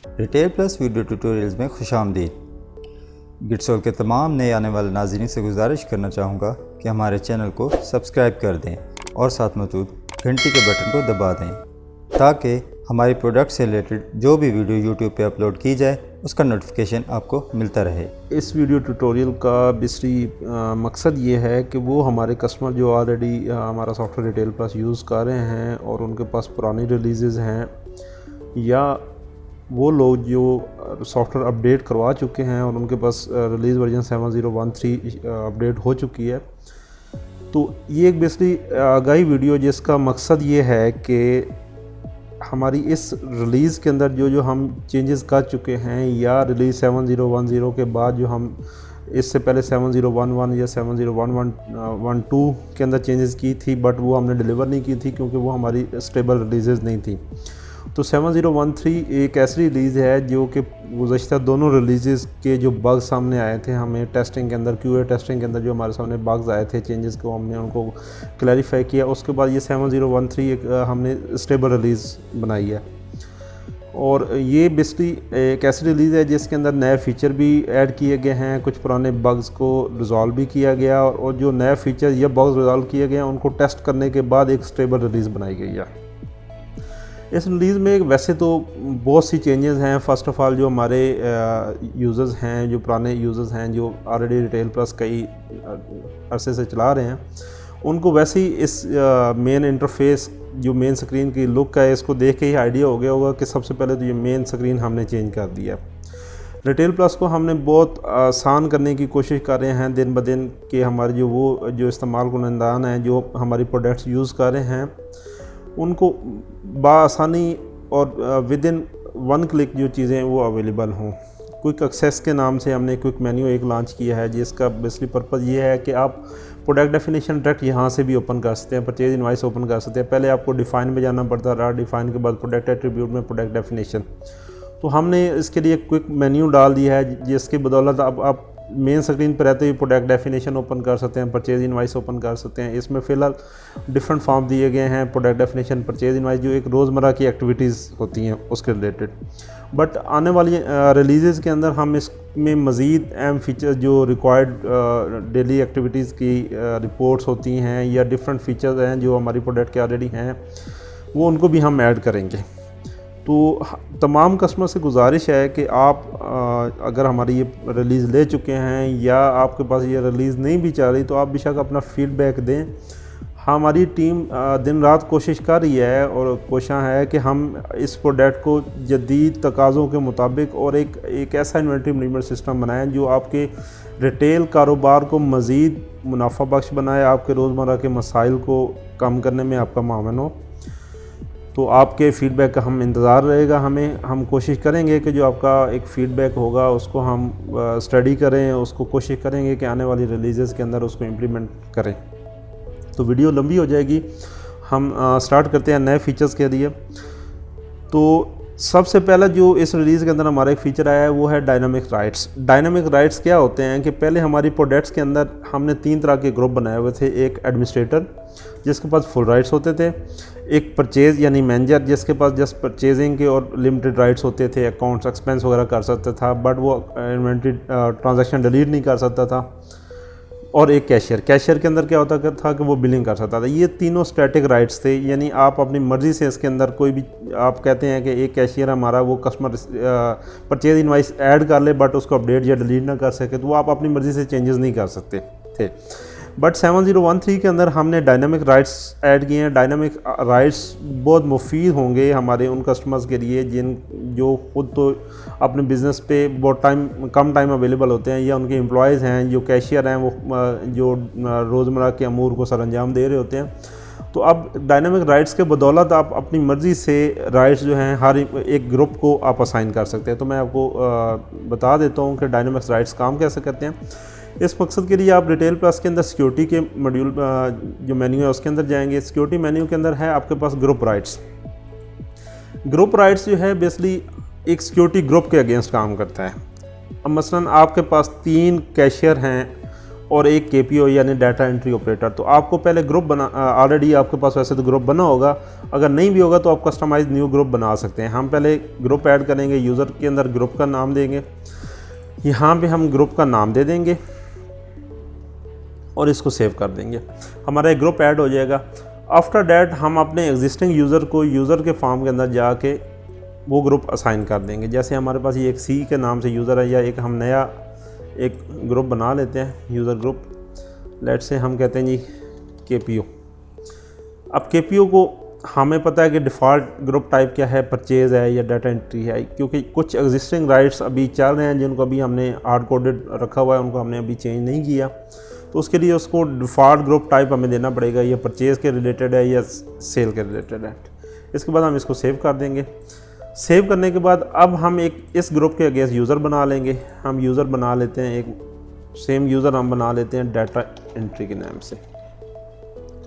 Retail plus video tutorials में खुशामदीद। गिटसोल के तमाम नए आने वाले नाज़रीन से गुजारिश करना चाहूँगा कि हमारे चैनल को सब्सक्राइब कर दें और साथ मौजूद घंटी के बटन को दबा दें ताकि हमारी प्रोडक्ट से रिलेटेड जो भी वीडियो यूट्यूब पे अपलोड की जाए उसका नोटिफिकेशन आपको मिलता रहे। इस वीडियो ट्यूटोरियल का बेसिकली मकसद ये है कि वो हमारे कस्टमर जो ऑलरेडी हमारा सॉफ्टवेयर रिटेल प्लस यूज़ कर रहे हैं और उनके पास पुरानी रिलीज़ हैं या वो लोग जो सॉफ्टवेयर अपडेट करवा चुके हैं और उनके पास रिलीज़ वर्जन 7013 अपडेट हो चुकी है, तो ये एक बेसिकली आगाही वीडियो जिसका मकसद ये है कि हमारी इस रिलीज़ के अंदर जो हम चेंजेस कर चुके हैं या रिलीज़ 7010 के बाद जो हम इससे पहले 7011 या 701112 के अंदर चेंजेस की थी, बट वो हमने डिलीवर नहीं की थी क्योंकि वो हमारी स्टेबल रिलीज़ नहीं थी। तो 7013 एक ऐसी रिलीज़ है जो कि गुज़श्ता दोनों रिलीज़ के जो बग्स सामने आए थे, हमें टेस्टिंग के अंदर QA टेस्टिंग के अंदर जो हमारे सामने बग्स आए थे, चेंजेस को हमने उनको क्लैरिफाई किया। उसके बाद ये 7013 एक हमने स्टेबल रिलीज़ बनाई है और ये बेसिकली एक ऐसी रिलीज़ है जिसके अंदर नए फ़ीचर भी ऐड किए गए हैं, कुछ पुराने बग्स को रिज़ॉल्व भी किया गया और जो नए फ़ीचर या बग्स रिज़ॉल्व किए गए हैं उनको टेस्ट करने के बाद एक स्टेबल रिलीज़ बनाई गई है। इस रिलीज़ में वैसे तो बहुत सी चेंजेस हैं। फ़र्स्ट ऑफ़ ऑल जो हमारे यूज़र्स हैं, जो पुराने यूज़र्स हैं जो ऑलरेडी रिटेल प्लस कई अरसे से चला रहे हैं, उनको वैसे ही इस मेन इंटरफेस जो मेन स्क्रीन की लुक है इसको देख के ही आइडिया हो गया होगा कि सबसे पहले तो ये मेन स्क्रीन हमने चेंज कर दिया। रिटेल प्लस को हमने बहुत आसान करने की कोशिश कर रहे हैं दिन ब दिन कि हमारे जो इस्तेमाल कुनंदान हैं जो हमारी प्रोडक्ट्स यूज़ कर रहे हैं उनको बआसानी और विद इन 1 क्लिक जो चीज़ें वो अवेलेबल हों। क्विक एक्सेस के नाम से हमने क्विक मेन्यू एक लॉन्च किया है जिसका बेसिकली पर्पज़ ये है कि आप प्रोडक्ट डेफिनेशन डायरेक्ट यहाँ से भी ओपन कर सकते हैं, परचेज इनवाइस ओपन कर सकते हैं। पहले आपको डिफ़ाइन में जाना पड़ता रहा, डिफ़ाइन के बाद प्रोडक्ट एट्रीब्यूट में प्रोडक्ट डेफिनेशन। तो हमने इसके लिए क्विक मेन्यू डाल दिया है जिसकी बदौलत अब आप मेन स्क्रीन पर रहते हुए प्रोडक्ट डेफिनेशन ओपन कर सकते हैं, परचेज इनवाइस ओपन कर सकते हैं। इसमें फ़िलहाल डिफरेंट फॉर्म दिए गए हैं, प्रोडक्ट डेफिनेशन, परचेज इनवाइस, जो एक रोज़मर्रा की एक्टिविटीज़ होती हैं उसके रिलेटेड। बट आने वाली रिलीज़ के अंदर हम इसमें मज़ीद अहम फीचर जो रिक्वायर्ड डेली एक्टिविटीज़ की रिपोर्ट्स होती हैं या डिफरेंट फीचर्स हैं जो हमारी प्रोडक्ट के ऑलरेडी हैं वो उनको भी हम ऐड करेंगे। तो तमाम कस्टमर से गुजारिश है कि आप अगर हमारी ये रिलीज़ ले चुके हैं या आपके पास ये रिलीज़ नहीं भी चल रही तो आप बेशक अपना फ़ीडबैक दें। हमारी टीम दिन रात कोशिश कर रही है और कोशिश है कि हम इस प्रोडक्ट को जदीद तकाज़ों के मुताबिक और एक ऐसा इन्वेंटरी मैनेजमेंट सिस्टम बनाएं जो आपके रिटेल कारोबार को मज़ीद मुनाफा बख्श बनाए, आपके रोज़मर्रा के मसाइल को कम करने में आपका मावन हो। तो आपके फ़ीडबैक का हम इंतज़ार रहेगा। हम कोशिश करेंगे कि जो आपका एक फ़ीडबैक होगा उसको हम स्टडी करें, उसको कोशिश करेंगे कि आने वाली रिलीज़ के अंदर उसको इम्प्लीमेंट करें। तो वीडियो लंबी हो जाएगी, हम स्टार्ट करते हैं नए फ़ीचर्स के लिए। तो सबसे पहला जो इस रिलीज़ के अंदर हमारा एक फ़ीचर आया है वो है डायनामिक राइट्स। डायनामिक राइट्स क्या होते हैं कि पहले हमारी प्रोडक्ट्स के अंदर हमने 3 तरह के ग्रुप बनाए हुए थे। एक एडमिनिस्ट्रेटर जिसके पास फुल राइट्स होते थे, एक परचेज़ यानी मैनेजर जिसके पास जस्ट परचेजिंग के और लिमिटेड राइट्स होते थे, अकाउंट्स एक्सपेंस वगैरह कर सकता था बट वो इन्वेंटरी ट्रांजैक्शन डिलीट नहीं कर सकता था, और एक कैशियर के अंदर क्या होता था कि वो बिलिंग कर सकता था। ये तीनों स्टैटिक राइट्स थे, यानी आप अपनी मर्ज़ी से इसके अंदर कोई भी आप कहते हैं कि एक कैशियर हमारा वो कस्टमर परचेज इनवाइस ऐड कर ले बट उसको अपडेट या डिलीट ना कर सके तो वो आप अपनी मर्ज़ी से चेंजेस नहीं कर सकते थे। बट 7013 के अंदर हमने डायनामिक राइट्स ऐड किए हैं। डायनामिक राइट्स बहुत मुफीद होंगे हमारे उन कस्टमर्स के लिए जो खुद तो अपने बिज़नेस पे बहुत कम टाइम अवेलेबल होते हैं या उनके एम्प्लॉयज़ हैं, जो कैशियर हैं, वो जो रोज़मर्रा के अमूर को सरअंजाम दे रहे होते हैं। तो अब डायनामिक राइट्स के बदौलत आप अपनी मर्ज़ी से राइट्स जो हैं हर एक ग्रुप को आप असाइन कर सकते हैं। तो मैं आपको बता देता हूँ कि डायनामिक राइट्स काम कैसे करते हैं। इस मकसद के लिए आप रिटेल प्लस के अंदर सिक्योरिटी के मॉड्यूल जो मेन्यू है उसके अंदर जाएंगे। सिक्योरिटी मेन्यू के अंदर है आपके पास ग्रुप राइट्स। ग्रुप राइट्स जो है बेसिकली एक सिक्योरिटी ग्रुप के अगेंस्ट काम करता है। अब मसलन आपके पास 3 कैशियर हैं और एक KPO यानी डाटा एंट्री ऑपरेटर। तो आपको पहले ग्रुप बना, ऑलरेडी आपके पास वैसे तो ग्रुप बना होगा, अगर नहीं भी होगा तो आप कस्टमाइज न्यू ग्रुप बना सकते हैं। हम पहले ग्रुप ऐड करेंगे, यूज़र के अंदर ग्रुप का नाम देंगे, यहाँ पे हम ग्रुप का नाम दे देंगे और इसको सेव कर देंगे, हमारा एक ग्रुप ऐड हो जाएगा। आफ्टर डैट हम अपने एग्जिस्टिंग यूज़र को यूज़र के फॉर्म के अंदर जाके वो ग्रुप असाइन कर देंगे। जैसे हमारे पास ये एक C के नाम से यूज़र है, या एक हम नया एक ग्रुप बना लेते हैं, यूज़र ग्रुप, लेट से हम कहते हैं जी KPO। अब KPO को हमें पता है कि डिफ़ॉल्ट ग्रुप टाइप क्या है, परचेज़ है या डाटा एंट्री है, क्योंकि कुछ एग्जिस्टिंग राइट्स अभी चल रहे हैं जिनको अभी हमने हार्ड कोडेड रखा हुआ है, उनको हमने अभी चेंज नहीं किया, तो उसके लिए उसको डिफ़ॉल्ट ग्रुप टाइप हमें देना पड़ेगा, ये परचेज़ के रिलेटेड है या सेल के रिलेटेड है। इसके बाद हम इसको सेव कर देंगे। सेव करने के बाद अब हम एक इस ग्रुप के अगेंस्ट यूज़र बना लेंगे। हम यूज़र बना लेते हैं, एक सेम यूज़र हम बना लेते हैं डाटा एंट्री के नाम से।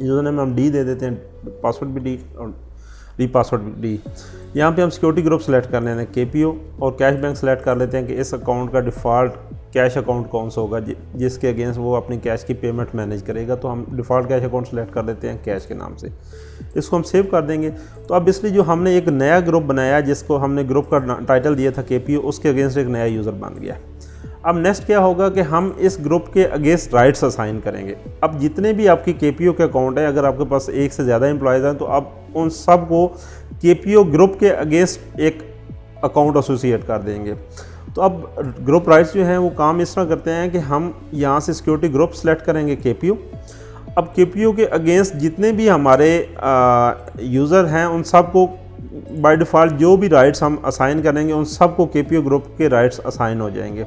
यूज़र नेम हम D दे देते हैं, पासवर्ड भी D और पासवर्ड भी D। यहाँ पे हम सिक्योरिटी ग्रुप सेलेक्ट कर लेते हैं KPO, और कैश बैंक सेलेक्ट कर लेते हैं कि इस अकाउंट का डिफ़ॉल्ट कैश अकाउंट कौन सा होगा जिसके अगेंस्ट वो अपनी कैश की पेमेंट मैनेज करेगा। तो हम डिफ़ॉल्ट कैश अकाउंट सेलेक्ट कर लेते हैं कैश के नाम से, इसको हम सेव कर देंगे। तो अब इसलिए जो हमने एक नया ग्रुप बनाया जिसको हमने ग्रुप का टाइटल दिया था KPO, उसके अगेंस्ट एक नया यूज़र बन गया। अब नेक्स्ट क्या होगा कि हम इस ग्रुप के अगेंस्ट राइट्स असाइन करेंगे। अब जितने भी आपकी KPO के अकाउंट है, अगर आपके पास एक से ज़्यादा एम्प्लॉयज़ हैं तो आप उन सब को KPO ग्रुप के अगेंस्ट एक अकाउंट एसोसिएट कर देंगे। तो अब ग्रुप राइट्स जो हैं वो काम इस तरह करते हैं कि हम यहाँ से सिक्योरिटी ग्रुप सेलेक्ट करेंगे KPO। अब KPO के अगेंस्ट जितने भी हमारे यूज़र हैं उन सब को बाय डिफ़ॉल्ट जो भी राइट्स हम असाइन करेंगे उन सब को KPO ग्रुप के राइट्स असाइन हो जाएंगे।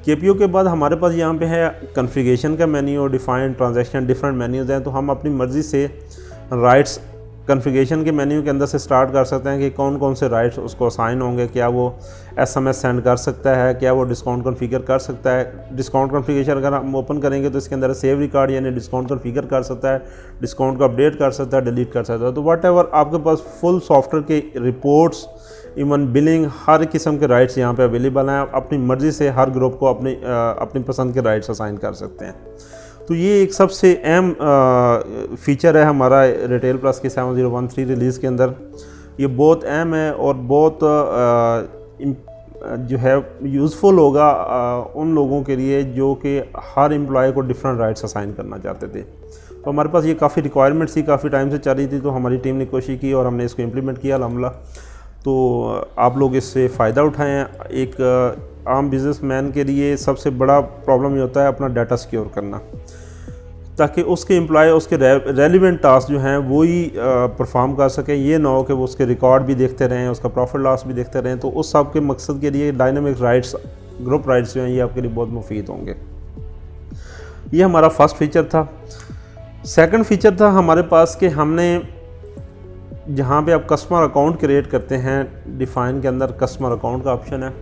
KPO के बाद हमारे पास यहाँ पे है कॉन्फ़िगरेशन का menu, define, transaction, different menus हैं। तो हम अपनी मर्ज़ी से राइट्स कॉन्फ़िगरेशन के मेन्यू के अंदर से स्टार्ट कर सकते हैं कि कौन कौन से राइट्स उसको असाइन होंगे। क्या वो SMS सेंड कर सकता है, क्या वो डिस्काउंट कॉन्फ़िगर कर सकता है। डिस्काउंट कॉन्फ़िगरेशन अगर हम ओपन करेंगे तो इसके अंदर सेव रिकॉर्ड यानी डिस्काउंट कॉन्फ़िगर कर सकता है, डिस्काउंट को अपडेट कर सकता है, डिलीट कर सकता है। तो व्हाटएवर आपके पास फुल सॉफ्टवेयर के रिपोर्ट्स, इवन बिलिंग, हर किस्म के राइट्स यहाँ पे अवेलेबल हैं। आप अपनी मर्ज़ी से हर ग्रुप को अपनी पसंद के राइट्स असाइन कर सकते हैं। तो ये एक सबसे अहम फ़ीचर है हमारा रिटेल प्लस के 7013 रिलीज़ के अंदर। ये बहुत अहम है और बहुत जो है यूज़फुल होगा उन लोगों के लिए जो कि हर एम्प्लॉय को डिफरेंट राइट्स असाइन करना चाहते थे। तो हमारे पास ये काफ़ी रिक्वायरमेंट थी, काफ़ी टाइम से चल रही थी, तो हमारी टीम ने कोशिश की और हमने इसको इम्प्लीमेंट किया अल्हम्दुलिल्लाह। तो आप लोग इससे फ़ायदा उठाएँ। एक आम बिज़नेसमैन के लिए सबसे बड़ा प्रॉब्लम ये होता है अपना डाटा सिक्योर करना, ताकि उसके एम्प्लॉय उसके रेलिवेंट टास्क जो हैं वो ही परफॉर्म कर सकें। ये ना हो कि वो उसके रिकॉर्ड भी देखते रहें, उसका प्रॉफिट लॉस भी देखते रहें। तो उस सब के मकसद के लिए डायनामिक राइट्स, ग्रुप राइट्स जो हैं ये आपके लिए बहुत मुफीद होंगे। ये हमारा फर्स्ट फीचर था। सेकंड फीचर था हमारे पास कि हमने जहाँ पे आप कस्टमर अकाउंट क्रिएट करते हैं, डिफ़ाइन के अंदर कस्टमर अकाउंट का ऑप्शन है,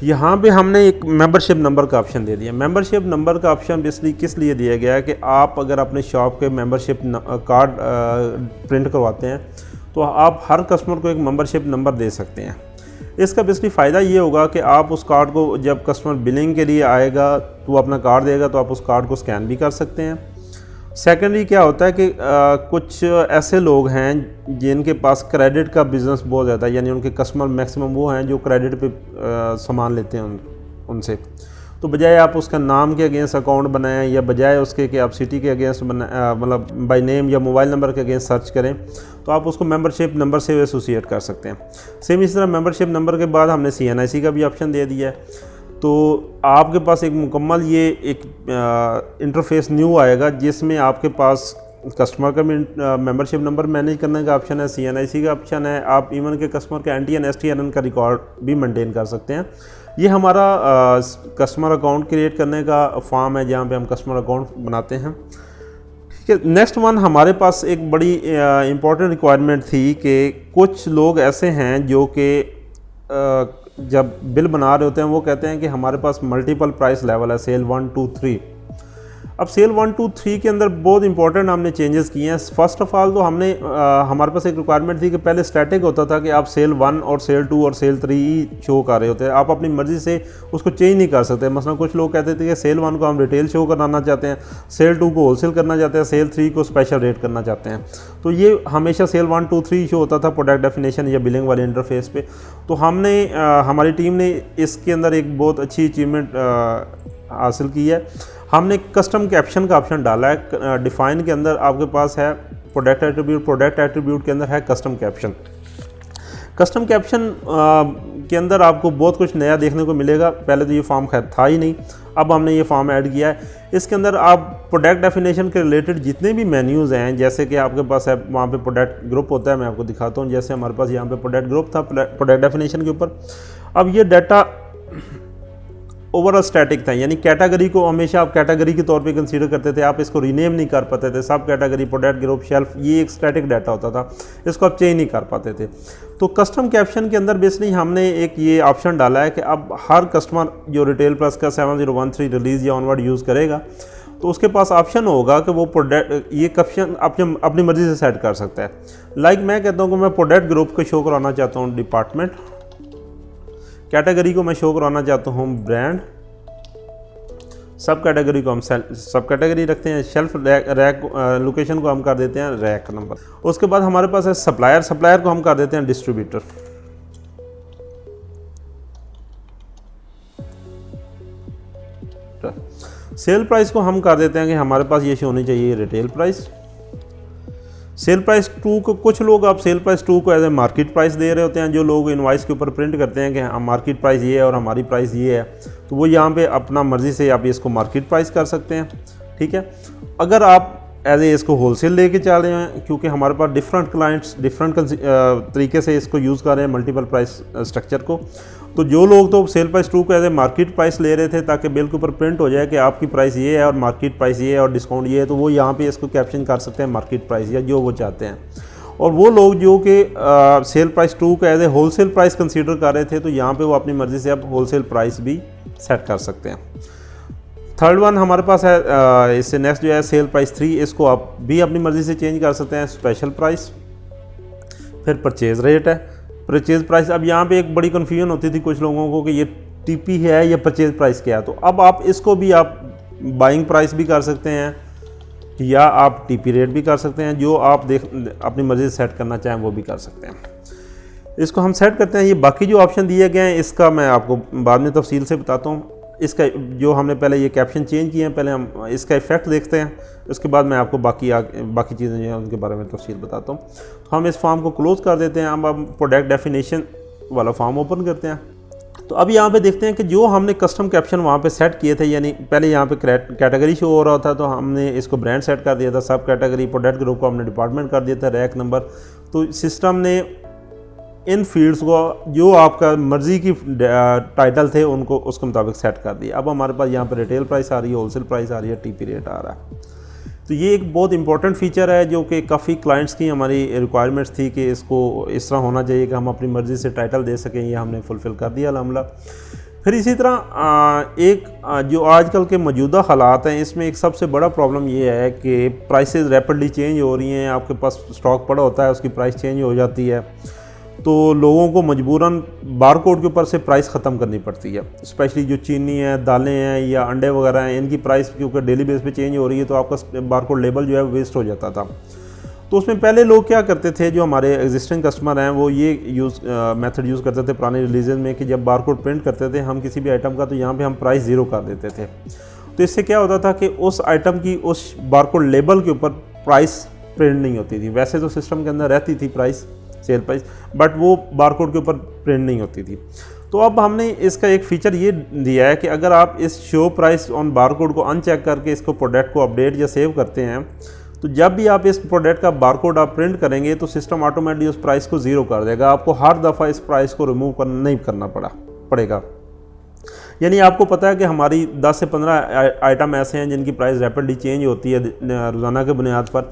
यहाँ पे हमने एक मेंबरशिप नंबर का ऑप्शन दे दिया। मेंबरशिप नंबर का ऑप्शन बेसिकली किस लिए दिया गया है कि आप अगर अपने शॉप के मेंबरशिप कार्ड प्रिंट करवाते हैं तो आप हर कस्टमर को एक मेंबरशिप नंबर दे सकते हैं। इसका बेसिकली फ़ायदा ये होगा कि आप उस कार्ड को जब कस्टमर बिलिंग के लिए आएगा तो वो अपना कार्ड देगा तो आप उस कार्ड को स्कैन भी कर सकते हैं। सेकेंडली क्या होता है कि कुछ ऐसे लोग हैं जिनके पास क्रेडिट का बिज़नेस बहुत ज़्यादा है, यानी उनके कस्टमर मैक्सिमम वो हैं जो क्रेडिट पे सामान लेते हैं उनसे। तो बजाय आप उसका नाम के अगेंस्ट अकाउंट बनाएं या बजाय उसके कि आप सिटी के अगेंस्ट मतलब बाय नेम या मोबाइल नंबर के अगेंस्ट सर्च करें तो आप उसको मेंबरशिप नंबर से एसोसिएट कर सकते हैं। सेम इस तरह मेंबरशिप नंबर के बाद हमने CNIC का भी ऑप्शन दे दिया है। तो आपके पास एक मुकम्मल ये एक इंटरफेस न्यू आएगा जिसमें आपके पास कस्टमर का मेंबरशिप नंबर मैनेज करने का ऑप्शन है, CNIC का ऑप्शन है, आप इवन के कस्टमर के NTN STNN का रिकॉर्ड भी मेंटेन कर सकते हैं। ये हमारा कस्टमर अकाउंट क्रिएट करने का फॉर्म है जहाँ पे हम कस्टमर अकाउंट बनाते हैं। ठीक है, नेक्स्ट वन हमारे पास एक बड़ी इम्पॉर्टेंट रिक्वायरमेंट थी कि कुछ लोग ऐसे हैं जो कि जब बिल बना रहे होते हैं वो कहते हैं कि हमारे पास मल्टीपल प्राइस लेवल है, सेल 1 2 3। अब सेल 1, 2, 3 के अंदर बहुत इंपॉर्टेंट हमने चेंजेस किए हैं। फर्स्ट ऑफ ऑल तो हमने हमारे पास एक रिक्वायरमेंट थी कि पहले स्टैटिक होता था कि आप सेल 1 और सेल 2 और सेल 3 ही शो कर रहे होते हैं, आप अपनी मर्ज़ी से उसको चेंज नहीं कर सकते। मसलन कुछ लोग कहते थे कि सेल 1 को हम रिटेल शो कराना चाहते हैं, सेल 2 को होलसेल करना चाहते हैं, सेल 3 को स्पेशल रेट करना चाहते हैं। तो ये हमेशा सेल 1, 2, 3 शो होता था प्रोडक्ट डेफिनेशन या बिलिंग वाले इंटरफेस पे। तो हमने हमारी टीम ने इसके अंदर एक बहुत अच्छी अचीवमेंट हासिल की है। हमने कस्टम कैप्शन का ऑप्शन डाला है। डिफाइन के अंदर आपके पास है प्रोडक्ट एट्रीब्यूट के अंदर है कस्टम कैप्शन। कस्टम कैप्शन के अंदर आपको बहुत कुछ नया देखने को मिलेगा। पहले तो ये फॉर्म खैर था ही नहीं, अब हमने ये फॉर्म ऐड किया है। इसके अंदर आप प्रोडक्ट डेफिनेशन के रिलेटेड जितने भी मेन्यूज़ हैं, जैसे कि आपके पास है वहाँ पे प्रोडक्ट ग्रुप होता है, मैं आपको दिखाता हूँ। जैसे हमारे पास यहाँ पे प्रोडक्ट ग्रुप था प्रोडक्ट डेफिनेशन के ऊपर। अब ये डाटा ओवरऑल स्टैटिक था, यानी कैटेगरी को हमेशा आप कैटेगरी के तौर पे कंसीडर करते थे, आप इसको रीनेम नहीं कर पाते थे। सब कैटेगरी, प्रोडक्ट ग्रुप, शेल्फ, ये एक स्टैटिक डाटा होता था, इसको आप चेंज नहीं कर पाते थे। तो कस्टम कैप्शन के अंदर बेसिकली हमने एक ये ऑप्शन डाला है कि अब हर कस्टमर जो रिटेल प्लस का 7013 रिलीज़ या ऑनवर्ड यूज़ करेगा तो उसके पास ऑप्शन होगा कि वो प्रोडक्ट ये कैप्शन अपनी मर्ज़ी से सेट कर सकता है। लाइक मैं कहता हूँ कि मैं प्रोडक्ट ग्रुप को शो कराना चाहता हूँ डिपार्टमेंट, कैटेगरी को मैं शो कराना चाहता हूँ ब्रांड, सब कैटेगरी को हम सब कैटेगरी रखते हैं, शेल्फ रैक लोकेशन को हम कर देते हैं रैक नंबर। उसके बाद हमारे पास है सप्लायर को हम कर देते हैं डिस्ट्रीब्यूटर। सेल प्राइस को हम कर देते हैं कि हमारे पास ये होनी चाहिए रिटेल प्राइस। सेल प्राइस 2 को कुछ लोग आप सेल प्राइस 2 को एज ए मार्केट प्राइस दे रहे होते हैं। जो लोग इनवाइस के ऊपर प्रिंट करते हैं कि हम मार्केट प्राइस ये है और हमारी प्राइस ये है, तो वो यहाँ पे अपना मर्ज़ी से आप इसको मार्केट प्राइस कर सकते हैं। ठीक है, अगर आप एज ए इसको होलसेल लेके चल रहे हैं, क्योंकि हमारे पास डिफरेंट क्लाइंट्स डिफरेंट तरीके से इसको यूज़ कर रहे हैं मल्टीपल प्राइस स्ट्रक्चर को, तो जो लोग तो सेल प्राइस 2 को एज ए मार्केट प्राइस ले रहे थे ताकि बिल के ऊपर प्रिंट हो जाए कि आपकी प्राइस ये है और मार्केट प्राइस ये है और डिस्काउंट ये है, तो वो यहाँ पे इसको कैप्शन कर सकते हैं मार्केट प्राइस या जो वो चाहते हैं। और वो लोग जो कि सेल प्राइस 2 को as a wholesale price consider कर रहे थे, तो यहाँ पे वो अपनी मर्ज़ी से अब होलसेल प्राइस भी सेट कर सकते हैं। थर्ड वन हमारे पास है इससे नेक्स्ट जो है सेल प्राइस 3, इसको आप भी अपनी मर्ज़ी से चेंज कर सकते हैं स्पेशल प्राइस। फिर परचेज़ रेट है, परचेज़ प्राइस। अब यहाँ पे एक बड़ी कन्फ्यूजन होती थी कुछ लोगों को कि ये टीपी है या परचेज़ प्राइस क्या है, तो अब आप इसको भी आप बाइंग प्राइस भी कर सकते हैं या आप टीपी रेट भी कर सकते हैं, जो आप अपनी मर्ज़ी से सेट करना चाहें वो भी कर सकते हैं। इसको हम सेट करते हैं। ये बाकी जो ऑप्शन दिए गए हैं इसका मैं आपको बाद में तफसील से बताता हूँ। इसका जो हमने पहले ये कैप्शन चेंज किए हैं, पहले हम इसका इफ़ेक्ट देखते हैं, उसके बाद मैं आपको बाकी चीज़ें जो हैं उनके बारे में तफसील बताता हूँ। तो हम इस फॉर्म को क्लोज़ कर देते हैं। अब हम प्रोडक्ट डेफिनेशन वाला फॉर्म ओपन करते हैं। तो अब यहाँ पे देखते हैं कि जो हमने कस्टम कैप्शन वहाँ पे सेट किए थे, यानी पहले यहाँ पे कैटेगरी शो हो रहा था तो हमने इसको ब्रांड सेट कर दिया था, सब कैटेगरी, प्रोडक्ट ग्रुप को हमने डिपार्टमेंट कर दिया था, रैक नंबर। तो सिस्टम ने इन फील्ड्स को जो आपका मर्ज़ी की टाइटल थे उनको उसके मुताबिक सेट कर दिया। अब हमारे पास यहाँ पर रिटेल प्राइस आ रही है, होलसेल प्राइस आ रही है, टीपी रेट आ रहा है। तो ये एक बहुत इंपॉर्टेंट फ़ीचर है जो कि काफ़ी क्लाइंट्स की हमारी रिक्वायरमेंट्स थी कि इसको इस तरह होना चाहिए कि हम अपनी मर्ज़ी से टाइटल दे सकें। ये हमने फुलफ़िल कर दिया अल्हम्दुलिल्लाह। फिर इसी तरह एक जो आजकल के मौजूदा हालात हैं इसमें एक सबसे बड़ा प्रॉब्लम ये है कि प्राइसेस रैपिडली चेंज हो रही हैं। आपके पास स्टॉक पड़ा होता है, उसकी प्राइस चेंज हो जाती है, तो लोगों को मजबूरन बारकोड के ऊपर से प्राइस ख़त्म करनी पड़ती है। स्पेशली जो चीनी है, दालें हैं या अंडे वगैरह हैं, इनकी प्राइस क्योंकि डेली बेस पे चेंज हो रही है तो आपका बारकोड लेबल जो है वेस्ट हो जाता था। तो उसमें पहले लोग क्या करते थे, जो हमारे एग्जिस्टिंग कस्टमर हैं वो ये मेथड यूज़ करते थे पुराने रिलीजन में कि जब बारकोड प्रिंट करते थे हम किसी भी आइटम का, तो यहाँ पर हम प्राइस ज़ीरो कर देते थे। तो इससे क्या होता था कि उस आइटम की उस बारकोड लेबल के ऊपर प्राइस प्रिंट नहीं होती थी। वैसे तो सिस्टम के अंदर रहती थी प्राइस, सेल प्राइस, बट वो बारकोड के ऊपर प्रिंट नहीं होती थी। तो अब हमने इसका एक फ़ीचर ये दिया है कि अगर आप इस शो प्राइस ऑन बारकोड को अनचेक करके इसको प्रोडक्ट को अपडेट या सेव करते हैं, तो जब भी आप इस प्रोडक्ट का बारकोड आप प्रिंट करेंगे तो सिस्टम ऑटोमेटिकली उस प्राइस को ज़ीरो कर देगा। आपको हर दफ़ा इस प्राइस को रिमूव नहीं करना पड़ेगा। यानी आपको पता है कि हमारी 10 से 15 आइटम ऐसे हैं जिनकी प्राइस रैपिडली चेंज होती है रोज़ाना के बुनियाद पर,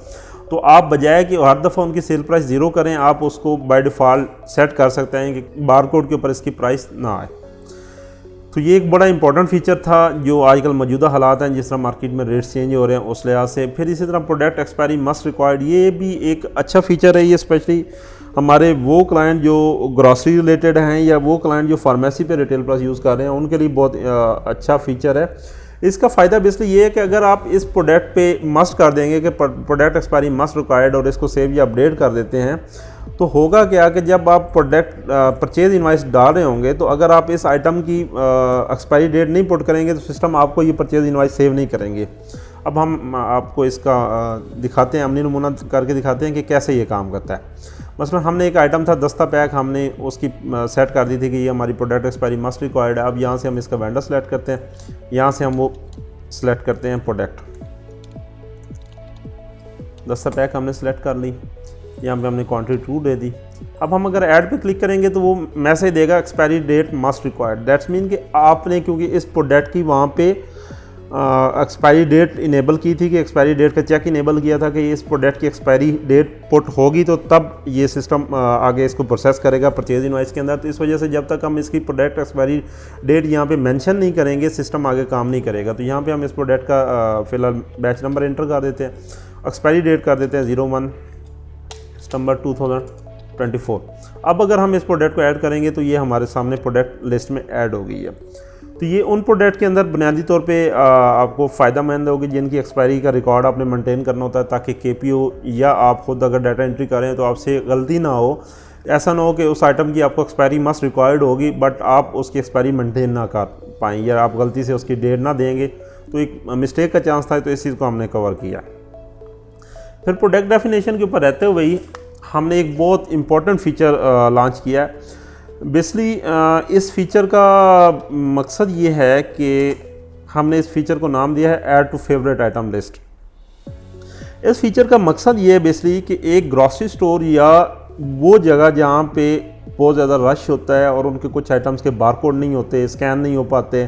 तो आप बजाय कि हर दफ़ा उनकी सेल प्राइस ज़ीरो करें, आप उसको बाय डिफ़ॉल्ट सेट कर सकते हैं कि बारकोड के ऊपर इसकी प्राइस ना आए। तो ये एक बड़ा इंपॉर्टेंट फीचर था जो आजकल मौजूदा हालात हैं, जिस तरह मार्केट में रेट्स चेंज हो रहे हैं उस लिहाज से। फिर इसी तरह प्रोडक्ट एक्सपायरी मस्ट रिक्वायर्ड, ये भी एक अच्छा फीचर है। ये स्पेशली हमारे वो क्लाइंट जो ग्रॉसरी रिलेटेड हैं या वो क्लाइंट जो फार्मेसी पे रिटेल प्लस यूज़ कर रहे हैं उनके लिए बहुत अच्छा फीचर है। इसका फ़ायदा बेसिकली ये है कि अगर आप इस प्रोडक्ट पे मस्ट कर देंगे कि प्रोडक्ट एक्सपायरी मस्ट रिक्वायर्ड और इसको सेव या अपडेट कर देते हैं, तो होगा क्या कि जब आप प्रोडक्ट परचेज इनवाइस डाल रहे होंगे तो अगर आप इस आइटम की एक्सपायरी डेट नहीं पुट करेंगे तो सिस्टम आपको ये परचेज इनवाइस सेव नहीं करेंगे। अब हम आपको इसका दिखाते हैं, अमली नमूना करके दिखाते हैं कि कैसे ये काम करता है। मसलन हमने एक आइटम था दस्ता पैक, हमने उसकी सेट कर दी थी कि ये हमारी प्रोडक्ट एक्सपायरी मस्ट रिक्वायर्ड है। अब यहाँ से हम इसका वेंडर सेलेक्ट करते हैं, यहाँ से हम वो सेलेक्ट करते हैं प्रोडक्ट, दस्ता पैक हमने सेलेक्ट कर ली, यहाँ पे हमने क्वांटिटी 2 दे दी। अब हम अगर ऐड पे क्लिक करेंगे तो वो मैसेज देगा expiry date must required. That's mean कि आपने क्योंकि इस प्रोडक्ट की वहाँ पे एक्सपायरी डेट इनेबल की थी कि एक्सपायरी डेट का चेक इनेबल किया था कि इस प्रोडक्ट की एक्सपायरी डेट पुट होगी तो तब ये सिस्टम आगे इसको प्रोसेस करेगा परचेज इनवाइस के अंदर। तो इस वजह से जब तक हम इसकी प्रोडक्ट एक्सपायरी डेट यहाँ पे मेंशन नहीं करेंगे सिस्टम आगे काम नहीं करेगा। तो यहाँ पे हम इस प्रोडक्ट का फ़िलहाल बैच नंबर एंटर कर देते हैं, एक्सपायरी डेट कर देते हैं 01 सितंबर 2024। अब अगर हम इस प्रोडक्ट को ऐड करेंगे तो ये हमारे सामने प्रोडक्ट लिस्ट में ऐड हो गई है। तो ये उन प्रोडक्ट के अंदर बुनियादी तौर पे आपको फ़ायदा मंद होगी जिनकी एक्सपायरी का रिकॉर्ड आपने मेंटेन करना होता है, ताकि KPO या आप खुद अगर डाटा एंट्री करें तो आपसे गलती ना हो। ऐसा ना हो कि उस आइटम की आपको एक्सपायरी मस्ट रिक्वायर्ड होगी बट आप उसकी एक्सपायरी मेंटेन ना कर पाएँ या आप गलती से उसकी डेट ना देंगे तो एक मिस्टेक का चांस था। तो इस चीज़ को हमने कवर किया। फिर प्रोडक्ट डेफिनेशन के ऊपर रहते हुए ही हमने एक बहुत इम्पॉर्टेंट फीचर लॉन्च किया है। बेसिकली इस फीचर का मकसद ये है कि हमने इस फीचर को नाम दिया है add to favourite item list. इस फीचर का मकसद ये है बेसिकली कि एक ग्रॉसरी स्टोर या वो जगह जहाँ पे बहुत ज़्यादा रश होता है और उनके कुछ आइटम्स के बारकोड नहीं होते, स्कैन नहीं हो पाते,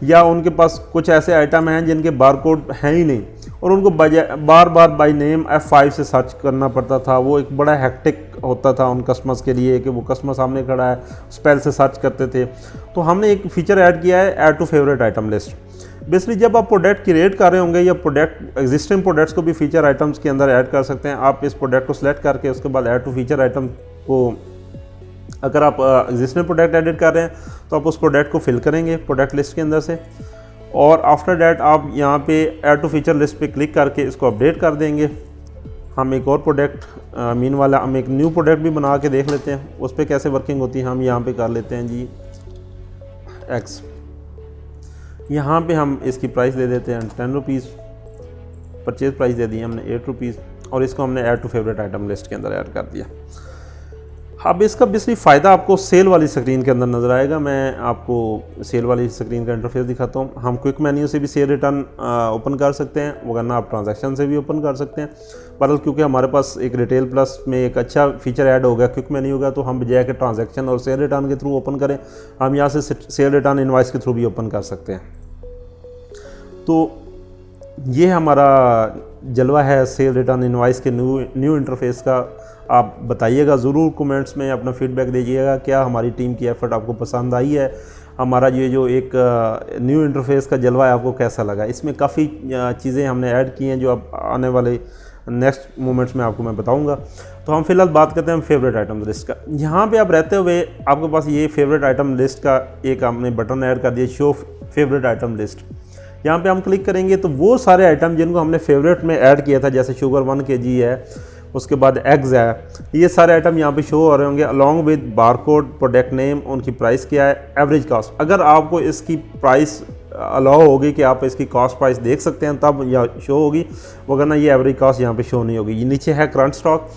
या उनके पास कुछ ऐसे आइटम हैं जिनके बारकोड हैं ही नहीं और उनको बार बार बाय नेम F5 से सर्च करना पड़ता था। वो एक बड़ा हेक्टिक होता था उन कस्टमर्स के लिए कि वो कस्टमर सामने खड़ा है, स्पेल से सर्च करते थे। तो हमने एक फीचर ऐड किया है add to favourite item list. Basically जब आप प्रोडक्ट क्रिएट कर रहे होंगे या प्रोडक्ट एग्जिस्टिंग प्रोडक्ट्स को भी फीचर आइटम्स के अंदर ऐड कर सकते हैं। आप इस प्रोडक्ट को सिलेक्ट करके उसके बाद ऐड टू फीचर आइटम को, अगर आप एग्जिस्टिंग प्रोडक्ट एडिट कर रहे हैं तो आप उस प्रोडक्ट को फिल करेंगे प्रोडक्ट लिस्ट के अंदर से, और आफ्टर डैट आप यहाँ पे ऐड टू फीचर लिस्ट पे क्लिक करके इसको अपडेट कर देंगे। हम एक और प्रोडक्ट मीन वाला हम एक न्यू प्रोडक्ट भी बना के देख लेते हैं उस पर कैसे वर्किंग होती है। हम यहाँ पे कर लेते हैं जी X, यहाँ पे हम इसकी प्राइस दे देते हैं 10 रुपीज़, परचेज प्राइस दे दी हमने 8 रुपीज़ और इसको हमने add to favourite item list के अंदर ऐड कर दिया। अब इसका बेसिकली फ़ायदा आपको सेल वाली स्क्रीन के अंदर नज़र आएगा। मैं आपको सेल वाली स्क्रीन का इंटरफेस दिखाता हूँ। हम क्विक मेन्यू से भी सेल रिटर्न ओपन कर सकते हैं, वरना आप ट्रांजैक्शन से भी ओपन कर सकते हैं। पर क्योंकि हमारे पास एक रिटेल प्लस में एक अच्छा फीचर ऐड हो गया क्विक मेन्यू का, तो हम बजाय के ट्रांजैक्शन और सेल रिटर्न के थ्रू ओपन करें, हम यहाँ से सेल रिटर्न इनवाइस के थ्रू भी ओपन कर सकते हैं। तो ये हमारा जलवा है सेल रिटर्न इनवाइस के न्यू इंटरफेस का। आप बताइएगा ज़रूर कमेंट्स में, अपना फीडबैक दीजिएगा क्या हमारी टीम की एफर्ट आपको पसंद आई है, हमारा ये जो एक न्यू इंटरफेस का जलवा है आपको कैसा लगा। इसमें काफ़ी चीज़ें हमने ऐड की हैं जो अब आने वाले नेक्स्ट मोमेंट्स में आपको मैं बताऊंगा। तो हम फिलहाल बात करते हैं फेवरेट आइटम लिस्ट का। यहाँ पे आप रहते हुए आपके पास ये फेवरेट आइटम लिस्ट का एक हमने बटन ऐड कर दिया, शो फेवरेट आइटम लिस्ट। यहाँ पे हम क्लिक करेंगे तो वो सारे आइटम जिनको हमने फेवरेट में ऐड किया था, जैसे शुगर 1 kg है, उसके बाद एग्स है, ये सारे आइटम यहाँ पे शो हो रहे होंगे along with barcode, product name, उनकी प्राइस क्या है, एवरेज कॉस्ट। अगर आपको इसकी प्राइस अलाउ होगी कि आप इसकी कॉस्ट प्राइस देख सकते हैं तब यह शो होगी, वरना ये एवरेज कॉस्ट यहाँ पे शो नहीं होगी। ये नीचे है करंट स्टॉक।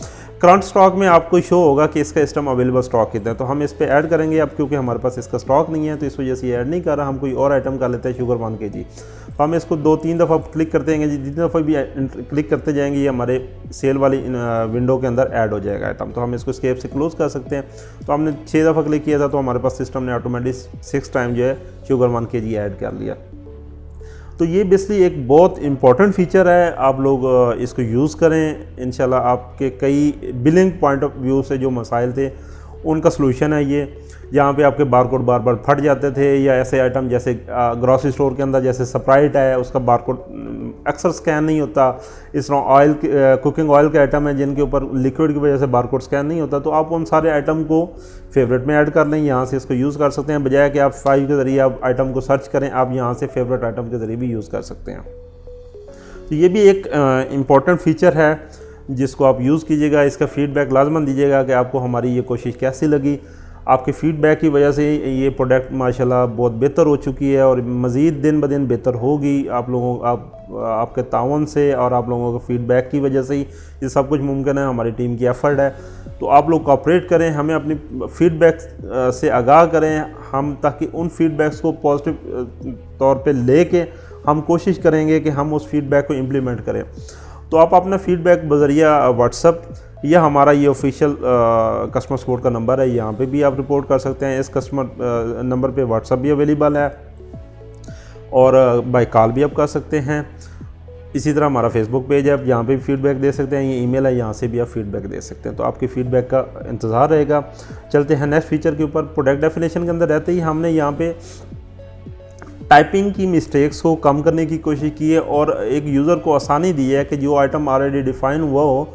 करंट स्टॉक में आपको शो होगा कि इसका इस टाइम अवेलेबल स्टॉक कितना है, तो हम इस पर ऐड करेंगे। अब क्योंकि हमारे पास इसका स्टॉक नहीं है तो इस वजह से ये ऐड नहीं कर रहा, हम कोई और आइटम कर लेते हैं शुगर 1 kg। तो हम इसको 2-3 दफ़ा क्लिक करते हैं, जितनी दफ़ा भी क्लिक करते जाएंगे ये हमारे सेल वाली विंडो के अंदर ऐड हो जाएगा आइटम। तो हम इसको स्केप से क्लोज कर सकते हैं। तो हमने 6 दफ़ा क्लिक किया था तो हमारे पास सिस्टम ने ऑटोमेटिक 6 टाइम जो है शुगर 1 kg ऐड कर लिया। तो ये बेसिकली एक बहुत इंपॉर्टेंट फीचर है, आप लोग इसको यूज़ करें। इंशाल्लाह आपके कई बिलिंग पॉइंट ऑफ व्यू से जो मसाइल थे उनका सलूशन है ये। जहाँ पे आपके बारकोड बार बार फट जाते थे, या ऐसे आइटम जैसे ग्रॉसरी स्टोर के अंदर जैसे स्प्राइट है उसका बारकोड अक्सर स्कैन नहीं होता, इस तरह ऑयल कुकिंग ऑयल के आइटम है जिनके ऊपर लिक्विड की वजह से बारकोड स्कैन नहीं होता, तो आप उन सारे आइटम को फेवरेट में ऐड कर लें, यहाँ से इसको यूज़ कर सकते हैं। बजाय कि आप फाइल के ज़रिए आप आइटम को सर्च करें, आप यहाँ से फेवरेट आइटम के ज़रिए भी यूज़ कर सकते हैं। तो ये भी एक इम्पॉर्टेंट फीचर है जिसको आप यूज़ कीजिएगा। इसका फीडबैक लाजमन दीजिएगा कि आपको हमारी ये कोशिश कैसी लगी। आपके फीडबैक की वजह से ये प्रोडक्ट माशाल्लाह बहुत बेहतर हो चुकी है और मज़ीद दिन ब दिन बेहतर होगी। आपके ताउन से और आप लोगों के फीडबैक की वजह से ही ये सब कुछ मुमकिन है, हमारी टीम की एफ़र्ट है। तो आप लोग कोऑपरेट करें, हमें अपनी फीडबैक से आगाह करें, हम ताकि उन फीडबैक्स को पॉजिटिव तौर पे लेके हम कोशिश करेंगे कि हम उस फीडबैक को इम्प्लीमेंट करें। तो आप अपना फीडबैक बज़रिया व्हाट्सअप या हमारा ये ऑफिशियल कस्टमर सपोर्ट का नंबर है, यहाँ पे भी आप रिपोर्ट कर सकते हैं। इस कस्टमर नंबर पे व्हाट्सअप भी अवेलेबल है और बाय कॉल भी आप कर सकते हैं। इसी तरह हमारा फेसबुक पेज है, आप यहाँ पे भी फीडबैक दे सकते हैं। ये ईमेल है, यहाँ से भी आप फीडबैक दे सकते हैं। तो आपके फीडबैक का इंतज़ार रहेगा। चलते हैं नेक्स्ट फीचर के ऊपर। प्रोडक्ट डेफिनेशन के अंदर रहते ही हमने यहाँ पे टाइपिंग की मिस्टेक्स को कम करने की कोशिश की है और एक यूज़र को आसानी दी है कि जो आइटम ऑलरेडी डिफ़ाइन हुआ हो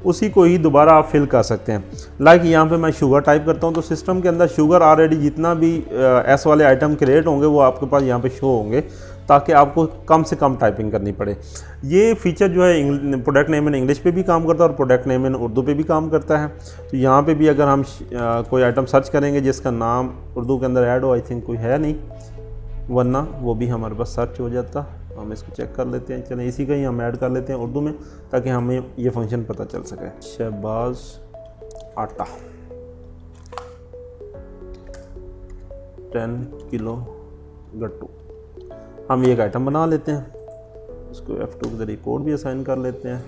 उसी को ही दोबारा आप फिल कर सकते हैं। लाइक यहाँ पे मैं शुगर टाइप करता हूँ तो सिस्टम के अंदर शुगर ऑलरेडी जितना भी एस वाले आइटम क्रिएट होंगे वो आपके पास यहाँ पे शो होंगे, ताकि आपको कम से कम टाइपिंग करनी पड़े। ये फीचर जो है प्रोडक्ट नेम इन इंग्लिश पे भी काम करता है और प्रोडक्ट नेम इन उर्दू पे भी काम करता है। तो यहाँ पे भी अगर हम कोई आइटम सर्च करेंगे जिसका नाम उर्दू के अंदर ऐड हो, आई थिंक कोई है नहीं, वरना वो भी हमारे पास सर्च हो जाता। हम इसको चेक कर लेते हैं। चलें इसी का ही हम ऐड कर लेते हैं उर्दू में, ताकि हमें ये फंक्शन पता चल सके। शहबाज आटा 10 किलो गट्टू, हम ये एक आइटम बना लेते हैं। इसको F2 के जरिए कोड भी असाइन कर लेते हैं।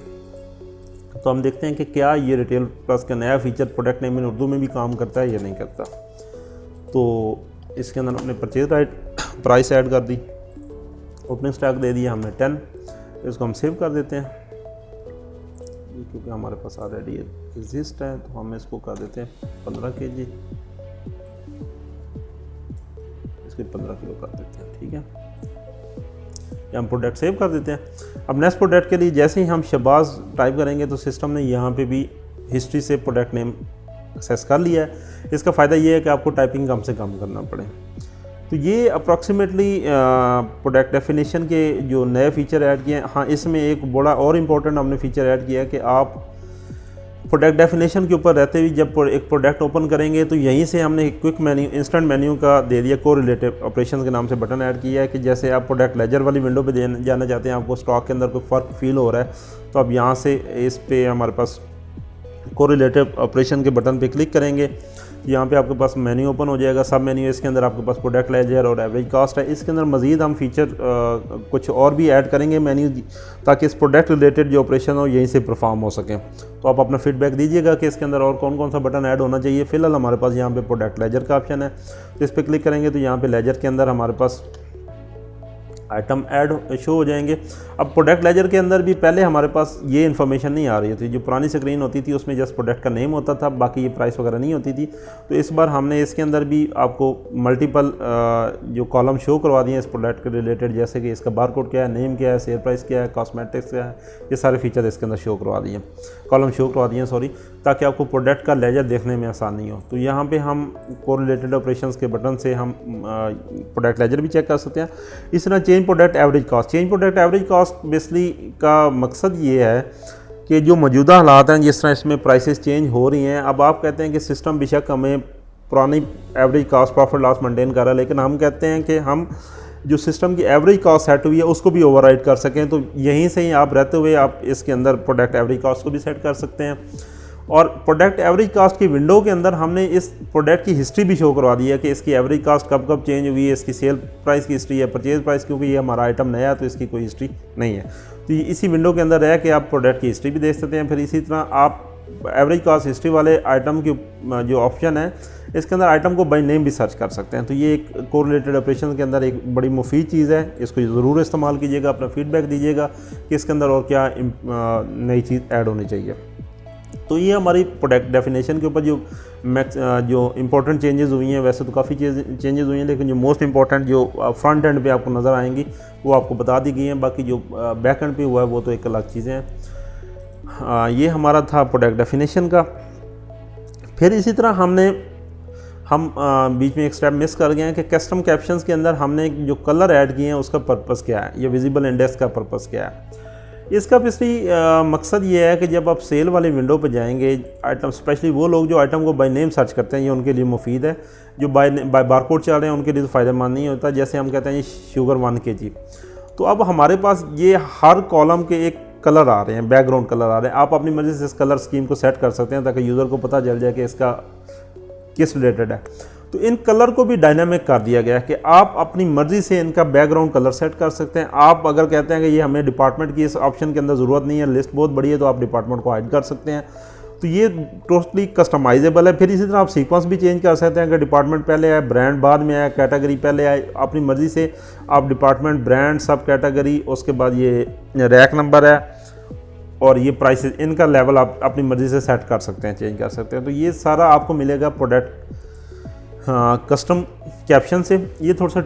तो हम देखते हैं कि क्या ये रिटेल प्लस का नया feature product name in Urdu में भी काम करता है या नहीं करता। तो इसके अंदर हमने परचेज प्राइस ऐड कर दी, ओपनिंग स्टॉक दे दिया हमने 10। इसको हम सेव कर देते हैं क्योंकि हमारे पास ऑलरेडी एग्जिस्ट है। तो हम इसको कर देते हैं 15 kg, इसके 15 किलो कर देते हैं। ठीक है, ये हम प्रोडक्ट सेव कर देते हैं। अब नेक्स्ट प्रोडक्ट के लिए जैसे ही हम शहबाज टाइप करेंगे तो सिस्टम ने यहाँ पे भी हिस्ट्री से प्रोडक्ट नेम एक्सेस कर लिया है। इसका फ़ायदा ये है कि आपको टाइपिंग कम से कम करना पड़े। तो ये अप्रॉक्सीमेटली प्रोडक्ट डेफिनेशन के जो नए फीचर ऐड किए हैं। हाँ, इसमें एक बड़ा और इम्पोर्टेंट हमने फीचर ऐड किया है कि आप प्रोडक्ट डेफिनेशन के ऊपर रहते हुए जब एक प्रोडक्ट ओपन करेंगे तो यहीं से हमने एक क्विक मेन्यू, इंस्टेंट मेन्यू का दे दिया, कोरिलेटिव ऑपरेशंस के नाम से बटन ऐड किया है कि जैसे आप प्रोडक्ट लेजर वाली विंडो पे जाना चाहते हैं, आपको स्टॉक के अंदर कोई फ़र्क फील हो रहा है, तो आप यहाँ से इस पे हमारे पास कोरिलेटिव ऑपरेशन के बटन पे क्लिक करेंगे। यहाँ पे आपके पास मेन्यू ओपन हो जाएगा, सब मेन्यू। इसके अंदर आपके पास प्रोडक्ट लेजर और एवरेज कास्ट है। इसके अंदर मज़ीद हम फीचर कुछ और भी ऐड करेंगे मेन्यू, ताकि इस प्रोडक्ट रिलेटेड जो ऑपरेशन हो यहीं से परफॉर्म हो सकें। तो आप अपना फीडबैक दीजिएगा कि इसके अंदर और कौन कौन सा बटन ऐड होना चाहिए। फ़िलहाल हमारे पास यहाँ पे प्रोडक्ट लेजर का ऑप्शन है, तो इस पर क्लिक करेंगे तो यहाँ पे लेजर के अंदर हमारे पास आइटम ऐड शो हो जाएंगे। अब प्रोडक्ट लेजर के अंदर भी पहले हमारे पास ये इन्फॉर्मेशन नहीं आ रही थी। जो पुरानी स्क्रीन होती थी उसमें जस्ट प्रोडक्ट का नेम होता था, बाकी ये प्राइस वगैरह नहीं होती थी। तो इस बार हमने इसके अंदर भी आपको मल्टीपल जो कॉलम शो करवा दिए इस प्रोडक्ट के रिलेटेड, जैसे कि इसका बारकोड क्या है, नेम क्या है, सेल प्राइस क्या है, कॉस्मेटिक्स क्या है, ये सारे फीचर इसके अंदर शो करवा दिए, कॉलम शो करवा दिए सॉरी, ताकि आपको प्रोडक्ट का लेजर देखने में आसानी हो। तो यहाँ पे हम कोरिलेटेड ऑपरेशंस के बटन से हम प्रोडक्ट लेजर भी चेक कर सकते हैं। इस तरह change product average cost, change product average cost basically का मकसद ये है कि जो मौजूदा हालात हैं, जिस तरह इसमें प्राइसेस चेंज हो रही हैं, अब आप कहते हैं कि सिस्टम बेशक हमें पुरानी average cost profit loss maintain कर रहा है, लेकिन हम कहते हैं कि हम जो सिस्टम की एवरेज कास्ट सेट हुई है उसको भी ओवरराइड कर सकें। तो यहीं से ही आप रहते हुए आप इसके अंदर प्रोडक्ट एवरेज कास्ट को भी सेट कर सकते हैं। और प्रोडक्ट एवरेज कास्ट की विंडो के अंदर हमने इस प्रोडक्ट की हिस्ट्री भी शो करवा दी है कि इसकी एवरेज कास्ट कब कब चेंज हुई है, इसकी सेल प्राइस की हिस्ट्री है, परचेज प्राइस, क्योंकि ये हमारा आइटम नया है तो इसकी कोई हिस्ट्री नहीं है। तो इसी विंडो के अंदर रह के आप प्रोडक्ट की हिस्ट्री भी देख सकते हैं। फिर इसी तरह आप एवरेज कास्ट हिस्ट्री वाले आइटम की जो ऑप्शन है इसके अंदर आइटम को बाय नेम भी सर्च कर सकते हैं। तो ये एक कोरिलेटेड ऑपरेशन के अंदर एक बड़ी मुफीद चीज़ है, इसको ज़रूर इस्तेमाल कीजिएगा। अपना फीडबैक दीजिएगा कि इसके अंदर और क्या नई चीज़ ऐड होनी चाहिए। तो ये हमारी प्रोडक्ट डेफिनेशन के ऊपर जो इंपॉर्टेंट चेंजेस हुई हैं, वैसे तो काफ़ी चेंजेस हुई हैं, लेकिन जो मोस्ट इंपॉर्टेंट जो फ्रंट एंड पे आपको नज़र आएंगी वो आपको बता दी गई हैं। बाकी जो बैक एंड पे हुआ है वो तो एक अलग चीज़ें हैं। ये हमारा था प्रोडक्ट डेफिनेशन का। फिर इसी तरह हम बीच में एक स्टेप मिस कर गए हैं कि कस्टम कैप्शंस के अंदर हमने जो कलर ऐड किए हैं उसका पर्पस क्या है, या विजिबल इंडेक्स का पर्पस क्या है। इसका बेसिकली मकसद ये है कि जब आप सेल वाली विंडो पर जाएंगे, आइटम स्पेशली वो लोग जो आइटम को बाय नेम सर्च करते हैं, ये उनके लिए मुफीद है। जो बाय बारकोड चल रहे हैं उनके लिए तो फ़ायदेमंद नहीं होता। जैसे हम कहते हैं ये शुगर 1 kg, तो अब हमारे पास ये हर कॉलम के एक कलर आ रहे हैं, बैकग्राउंड कलर आ रहे हैं। आप अपनी मर्ज़ी से इस कलर स्कीम को सेट कर सकते हैं ताकि यूज़र को पता चल जाए कि इसका किस रिलेटेड है। तो इन कलर को भी डायनामिक कर दिया गया है कि आप अपनी मर्ज़ी से इनका बैकग्राउंड कलर सेट कर सकते हैं। आप अगर कहते हैं कि ये हमें डिपार्टमेंट की इस ऑप्शन के अंदर ज़रूरत नहीं है, लिस्ट बहुत बड़ी है, तो आप डिपार्टमेंट को हाइड कर सकते हैं। तो ये टोटली कस्टमाइजेबल है। फिर इसी तरह आप सीक्वेंस भी चेंज कर सकते हैं कि डिपार्टमेंट पहले आए, ब्रांड बाद में आया, कैटेगरी पहले आए। अपनी मर्ज़ी से आप डिपार्टमेंट, ब्रांड, सब कैटेगरी, उसके बाद ये रैक नंबर है और ये प्राइसेस, इनका लेवल आप अपनी मर्ज़ी से सेट कर सकते हैं, चेंज कर सकते हैं। तो ये सारा आपको मिलेगा प्रोडक्ट कस्टम कैप्शन से। ये थोड़ा सा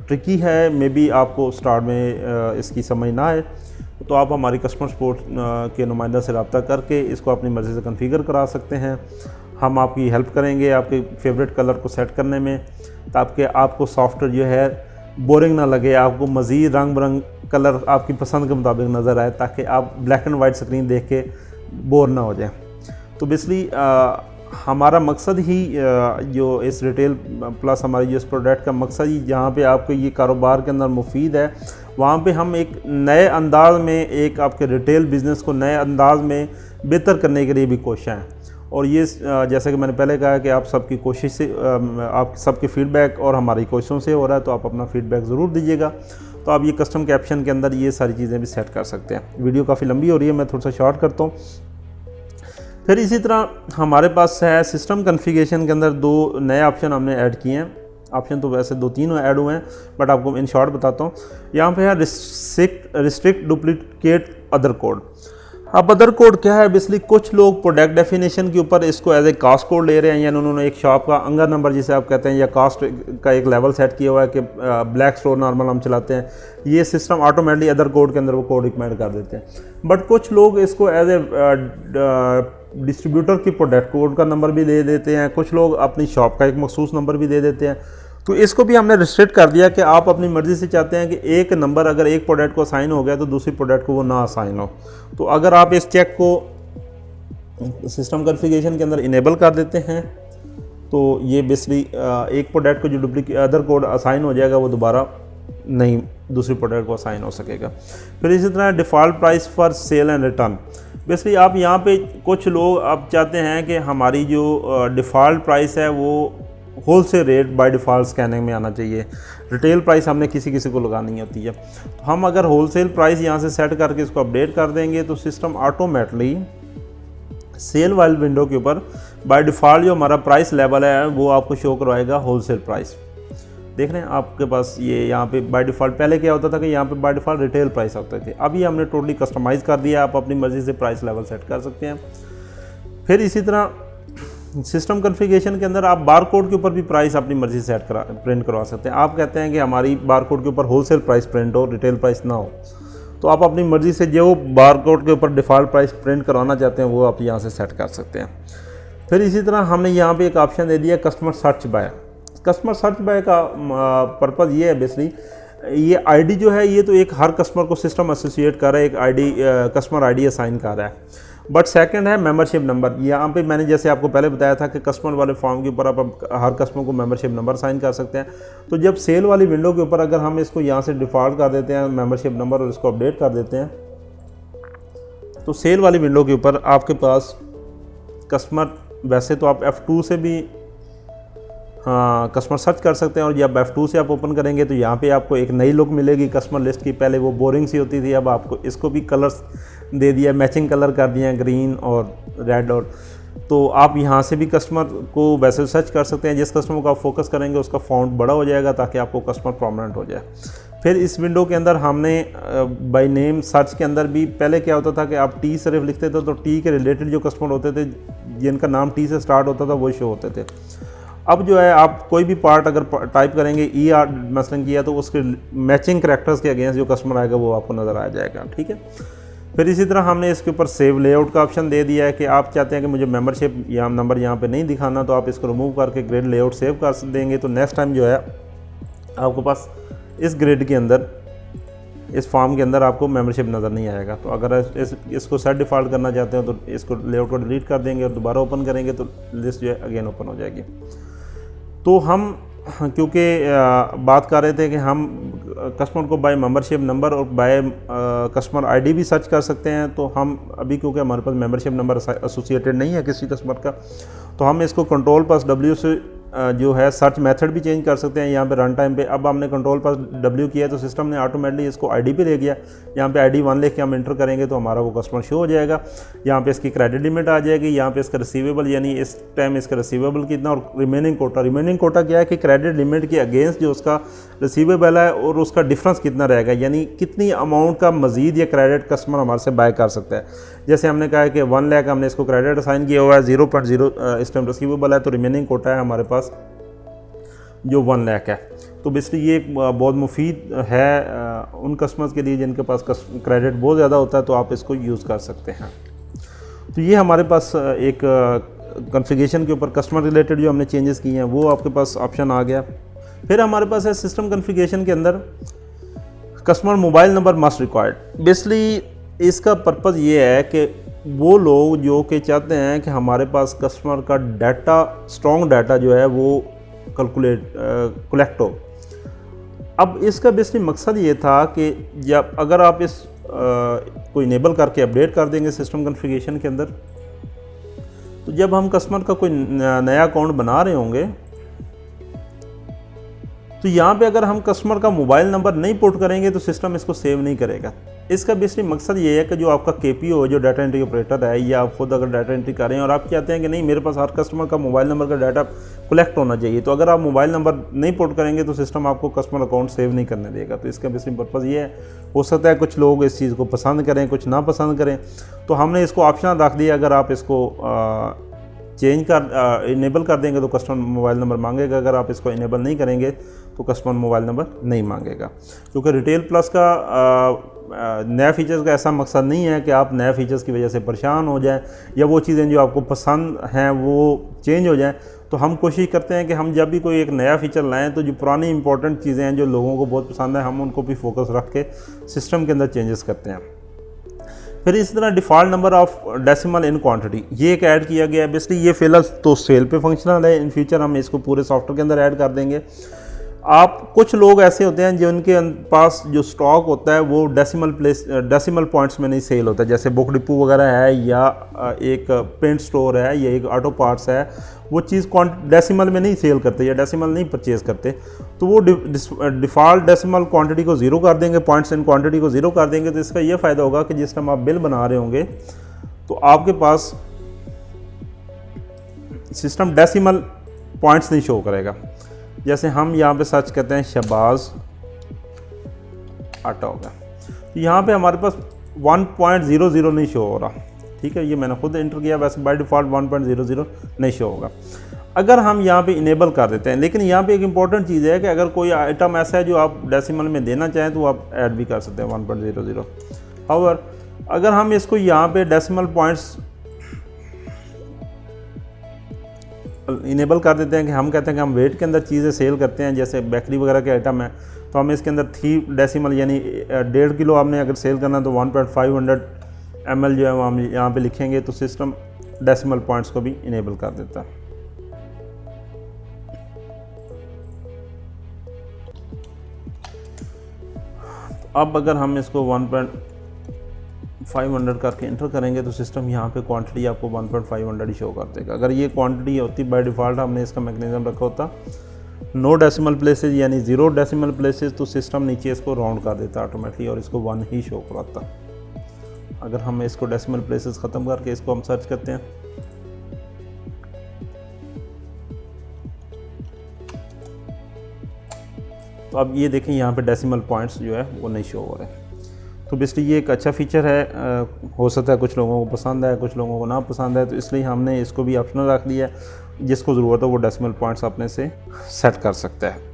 ट्रिकी है, मे बी आपको स्टार्ट में इसकी समझ ना आए, तो आप हमारी कस्टमर सपोर्ट के नुमाइंदा से रब्ता करके इसको अपनी मर्ज़ी से कॉन्फ़िगर करा सकते हैं। हम आपकी हेल्प करेंगे आपके फेवरेट कलर को सेट करने में, ताकि आपको सॉफ्टवेयर जो है बोरिंग ना लगे, आपको मज़ीद रंग बिरंग कलर आपकी पसंद के मुताबिक नज़र आए, ताकि आप ब्लैक एंड वाइट स्क्रीन देख के बोर ना हो जाए। तो बेसिकली हमारा मकसद ही जो इस रिटेल प्लस हमारी जो इस प्रोडक्ट का मकसद ही जहाँ पे आपको ये कारोबार के अंदर मुफीद है, वहाँ पे हम एक नए अंदाज में एक आपके रिटेल बिज़नेस को नए अंदाज में बेहतर करने के लिए भी कोशिश हैं। और ये जैसे कि मैंने पहले कहा कि आप सबकी कोशिश से, आप सबके फीडबैक और हमारी कोशिशों से हो रहा है, तो आप अपना फीडबैक ज़रूर दीजिएगा। तो आप ये कस्टम कैप्शन के अंदर ये सारी चीज़ें भी सेट कर सकते हैं। वीडियो काफ़ी लंबी हो रही है, मैं थोड़ा सा शॉर्ट करता हूँ। फिर इसी तरह हमारे पास है सिस्टम कॉन्फ़िगरेशन के अंदर 2 नए ऑप्शन हमने ऐड किए हैं। ऑप्शन तो वैसे 2-3 ऐड हुए हैं, बट आपको इन शॉर्ट बताता हूँ। यहाँ पे है रिस्ट्रिक्ट डुप्लीकेट अदर कोड। अब अदर कोड क्या है? बेसिकली कुछ लोग प्रोडक्ट डेफिनेशन के ऊपर इसको एज ए कास्ट कोड ले रहे हैं, यानी उन्होंने एक शॉप का अंगर नंबर जिसे आप कहते हैं या कास्ट का एक लेवल सेट किया हुआ है कि ब्लैक स्टोर नॉर्मल हम चलाते हैं, ये सिस्टम ऑटोमेटिकली अदर कोड के अंदर वो कोड रिकमेंड कर देते हैं। बट कुछ लोग इसको एज ए डिस्ट्रीब्यूटर की प्रोडक्ट कोड का नंबर भी दे देते हैं, कुछ लोग अपनी शॉप का एक मखसूस नंबर भी दे देते हैं। तो इसको भी हमने रिस्ट्रिक्ट कर दिया कि आप अपनी मर्ज़ी से चाहते हैं कि एक नंबर अगर एक प्रोडक्ट को असाइन हो गया तो दूसरी प्रोडक्ट को वो ना असाइन हो। तो अगर आप इस चेक को सिस्टम कॉन्फ़िगरेशन के अंदर इनेबल कर देते हैं, तो ये बेसिकली एक प्रोडक्ट को जो डुप्लीकेट अदर कोड असाइन हो जाएगा वो दोबारा नहीं दूसरी प्रोडक्ट को असाइन हो सकेगा। फिर इसी तरह default price for sale and return. Basically आप यहाँ पे कुछ लोग आप चाहते हैं कि हमारी जो डिफ़ॉल्ट प्राइस है वो wholesale rate by default scanning में आना चाहिए। रिटेल प्राइस हमने किसी को लगानी होती है। तो हम अगर होल सेल प्राइस यहाँ से सेट करके इसको अपडेट कर देंगे तो सिस्टम ऑटोमेटिकली सेल वाली विंडो के ऊपर बाय डिफ़ॉल्ट जो हमारा प्राइस लेवल है वो आपको शो करवाएगा होल सेल प्राइस। देख रहे हैं आपके पास ये यहाँ पे बाय डिफ़ॉल्ट, पहले क्या होता था कि यहाँ पे बाय डिफ़ॉल्ट रिटेल प्राइस होते थे, अभी हमने टोटली कस्टमाइज़ कर दिया। आप अपनी मर्ज़ी से प्राइस लेवल सेट कर सकते हैं। फिर इसी तरह सिस्टम कॉन्फ़िगरेशन के अंदर आप बार कोड के ऊपर भी प्राइस अपनी मर्ज़ी से प्रिंट करवा सकते हैं। आप कहते हैं कि हमारी बार कोड के ऊपर होलसेल प्राइस प्रिंट हो, रिटेल प्राइस ना हो, तो आप अपनी मर्ज़ी से जो बार कोड के ऊपर डिफ़ॉल्ट प्राइस प्रिंट करवाना चाहते हैं वो आप यहाँ से सेट कर सकते हैं। फिर इसी तरह हमने यहाँ पे एक ऑप्शन दे दिया customer search by. Customer search by का पर्पज़ ये है बेसिकली ये आईडी जो है ये तो एक हर कस्टमर को सिस्टम एसोसिएट कर रहा है, एक आईडी कस्टमर आईडी असाइन कर रहा है। बट सेकंड है मेंबरशिप नंबर। यहाँ पे मैंने जैसे आपको पहले बताया था कि कस्टमर वाले फॉर्म के ऊपर आप हर कस्टमर को मेंबरशिप नंबर साइन कर सकते हैं। तो जब सेल वाली विंडो के ऊपर अगर हम इसको यहाँ से डिफ़ॉल्ट कर देते हैं मेंबरशिप नंबर और इसको अपडेट कर देते हैं, तो सेल वाली विंडो के ऊपर आपके पास कस्टमर, वैसे तो आप F2 से भी कस्टमर सर्च कर सकते हैं, और जब F2 से आप ओपन करेंगे तो यहाँ पे आपको एक नई लुक मिलेगी कस्टमर लिस्ट की। पहले वो बोरिंग सी होती थी, अब आपको इसको भी कलर्स दे दिया, मैचिंग कलर कर दिए हैं, ग्रीन और रेड। और तो आप यहाँ से भी कस्टमर को वैसे सर्च कर सकते हैं। जिस कस्टमर को आप फोकस करेंगे उसका फ़ॉन्ट बड़ा हो जाएगा ताकि आपको कस्टमर प्रोमिनेंट हो जाए। फिर इस विंडो के अंदर हमने बाय नेम सर्च के अंदर भी पहले क्या होता था कि आप टी सिर्फ लिखते थे तो टी के रिलेटेड जो कस्टमर होते थे जिनका नाम टी से स्टार्ट होता था वो शो होते थे। अब जो है आप कोई भी पार्ट अगर टाइप करेंगे ई आर मसलन किया तो उसके मैचिंग करैक्टर्स के अगेंस्ट जो कस्टमर आएगा वो आपको नज़र आ जाएगा, ठीक है। फिर इसी तरह हमने इसके ऊपर सेव लेआउट का ऑप्शन दे दिया है कि आप चाहते हैं कि मुझे मेंबरशिप या नंबर यहाँ पे नहीं दिखाना, तो आप इसको रिमूव करके ग्रेड लेआउट सेव कर देंगे तो नेक्स्ट टाइम जो है आपके पास इस ग्रेड के अंदर, इस फॉर्म के अंदर आपको मेंबरशिप नज़र नहीं आएगा। तो अगर इसको सेट डिफ़ॉल्ट करना चाहते हो तो इसको लेआउट को डिलीट कर देंगे और दोबारा ओपन करेंगे तो लिस्ट जो है अगेन ओपन हो जाएगी। तो हम क्योंकि बात कर रहे थे कि हम कस्टमर को बाय मेंबरशिप नंबर और बाय कस्टमर आईडी भी सर्च कर सकते हैं, तो हम अभी क्योंकि हमारे पास मेंबरशिप नंबर एसोसिएटेड नहीं है किसी कस्टमर का, तो हम इसको कंट्रोल+W से जो है सर्च मेथड भी चेंज कर सकते हैं यहाँ पे रन टाइम पे। अब हमने कंट्रोल+W किया तो सिस्टम ने ऑटोमेटिकली इसको आईडी पे ले गया। यहाँ पे ID 1 लिख के हम इंटर करेंगे तो हमारा वो कस्टमर शो हो जाएगा। यहाँ पे इसकी क्रेडिट लिमिट आ जाएगी, यहाँ पे इसका रिसीवेबल यानी इस टाइम इसका रिसीवेबल कितना और रिमेनिंग कोटा क्या है कि क्रेडिट लिमिट के अगेंस्ट जो उसका रिसीवेबल है और उसका डिफरेंस कितना रहेगा, यानी कितनी अमाउंट का मजीद या क्रेडिट कस्टमर हमारे से बाय कर सकता है। जैसे हमने कहा है कि 1 लाख हमने इसको क्रेडिट असाइन किया हुआ है, 0.0 इस टाइम रिसीवेबल है, तो रिमेनिंग कोटा है हमारे पास जो 1 लाख है। तो बेसिकली ये बहुत मुफीद है उन कस्टमर्स के लिए जिनके पास क्रेडिट बहुत ज़्यादा होता है, तो आप इसको यूज़ कर सकते हैं। तो ये हमारे पास एक कॉन्फ़िगरेशन के ऊपर कस्टमर रिलेटेड जो हमने चेंजेस किए हैं वो आपके पास ऑप्शन आ गया। फिर हमारे पास है सिस्टम कॉन्फ़िगरेशन के अंदर customer mobile number must required. Basically इसका पर्पज़ ये है कि वो लोग जो कि चाहते हैं कि हमारे पास कस्टमर का डाटा, स्ट्रॉन्ग डाटा जो है वो कलेक्ट हो। अब इसका बेसिकली मकसद ये था कि जब अगर आप इस को इनेबल करके अपडेट कर देंगे सिस्टम कॉन्फ़िगरेशन के अंदर, तो जब हम कस्टमर का कोई नया अकाउंट बना रहे होंगे तो यहाँ पे अगर हम कस्टमर का मोबाइल नंबर नहीं पुट करेंगे तो सिस्टम इसको सेव नहीं करेगा। इसका बेसिकली मकसद ये है कि जो आपका KPO जो डाटा एंट्री ऑपरेटर है या आप खुद अगर डाटा एंट्री कर रहे हैं और आप चाहते हैं कि नहीं मेरे पास हर कस्टमर का मोबाइल नंबर का डाटा कलेक्ट होना चाहिए, तो अगर आप मोबाइल नंबर नहीं पुट करेंगे तो सिस्टम आपको कस्टमर अकाउंट सेव नहीं करने देगा। तो इसका बेसिकली पर्पज़ ये है। हो सकता है कुछ लोग इस चीज़ को पसंद करें, कुछ ना पसंद करें, तो हमने इसको ऑप्शन रख दिया अगर आप इसको चेंज कर इनेबल कर देंगे तो कस्टमर मोबाइल नंबर मांगेगा, अगर आप इसको इनेबल नहीं करेंगे तो कस्टमर मोबाइल नंबर नहीं मांगेगा। क्योंकि रिटेल प्लस का नया फीचर्स का ऐसा मकसद नहीं है कि आप नए फीचर्स की वजह से परेशान हो जाएं या वो चीज़ें जो आपको पसंद हैं वो चेंज हो जाएं। तो हम कोशिश करते हैं कि हम जब भी कोई एक नया फीचर लाएं तो जो पुरानी इंपॉर्टेंट चीज़ें हैं जो लोगों को बहुत पसंद है हम उनको भी फोकस रख के सिस्टम के अंदर चेंजेस करते हैं। फिर इसी तरह default number of decimal in quantity ये एक ऐड किया गया है। बेसिकली ये फ़िलहाल तो सेल पे फंक्शनल है, इन फ्यूचर हम इसको पूरे सॉफ्टवेयर के अंदर ऐड कर देंगे। आप कुछ लोग ऐसे होते हैं जिनके पास जो स्टॉक होता है वो डेसिमल पॉइंट्स में नहीं सेल होता, जैसे बुक डिपो वगैरह है या एक पेंट स्टोर है या एक ऑटो पार्ट्स है, वो चीज़ डेसिमल में नहीं सेल करते या डेसिमल नहीं परचेज़ करते, तो वो डिफ़ॉल्ट डेसिमल क्वांटिटी को 0 कर देंगे, पॉइंट्स इन क्वांटिटी को 0 कर देंगे। तो इसका ये फ़ायदा होगा कि जिस टाइम आप बिल बना रहे होंगे तो आपके पास सिस्टम डेसिमल पॉइंट्स नहीं शो करेगा। जैसे हम यहाँ पे सर्च करते हैं शहबाज आटा होगा, तो यहाँ पे हमारे पास 1.00 नहीं शो हो रहा, ठीक है, ये मैंने खुद इंटर किया, वैसे बाय डिफ़ॉल्ट 1.00 नहीं शो होगा। अगर हम यहाँ पे इनेबल कर देते हैं, लेकिन यहाँ पे एक इंपॉर्टेंट चीज़ है कि अगर कोई आइटम ऐसा है जो आप डेसिमल में देना चाहें तो आप ऐड भी कर सकते हैं 1.00। हाउएवर अगर हम इसको यहाँ पे डेसिमल पॉइंट्स इनेबल कर देते हैं कि हम कहते हैं कि हम वेट के अंदर चीज़ें सेल करते हैं, जैसे बेकरी वगैरह के आइटम है, तो हम इसके अंदर 3 डेसिमल यानी 1.5 किलो आपने अगर सेल करना है तो 1.500 ml जो है वो हम यहाँ पे लिखेंगे, तो सिस्टम डेसिमल पॉइंट्स को भी इनेबल कर देता है। अब अगर हम इसको 1.500 करके इंटर करेंगे तो सिस्टम यहाँ पे क्वांटिटी आपको 1.500 ही शो कर देगा। अगर ये क्वांटिटी होती बाय डिफ़ॉल्ट हमने इसका मैकेनिज्म रखा होता नो डेसिमल प्लेसेस यानी 0 डेसिमल प्लेसेस, तो सिस्टम नीचे इसको राउंड कर देता ऑटोमेटिकली और इसको 1 ही शो कराता। अगर हम इसको डेसिमल प्लेसेस ख़त्म करके इसको हम सर्च करते हैं तो अब ये देखें यहाँ पे डेसिमल पॉइंट्स जो है वो नहीं शो हो रहे हैं। तो बेसिकली ये एक अच्छा फ़ीचर है। हो सकता है कुछ लोगों को पसंद है, कुछ लोगों को ना पसंद है, तो इसलिए हमने इसको भी ऑप्शनल रख दिया है। जिसको ज़रूरत है वो डेसिमल पॉइंट्स अपने से सेट कर सकता है।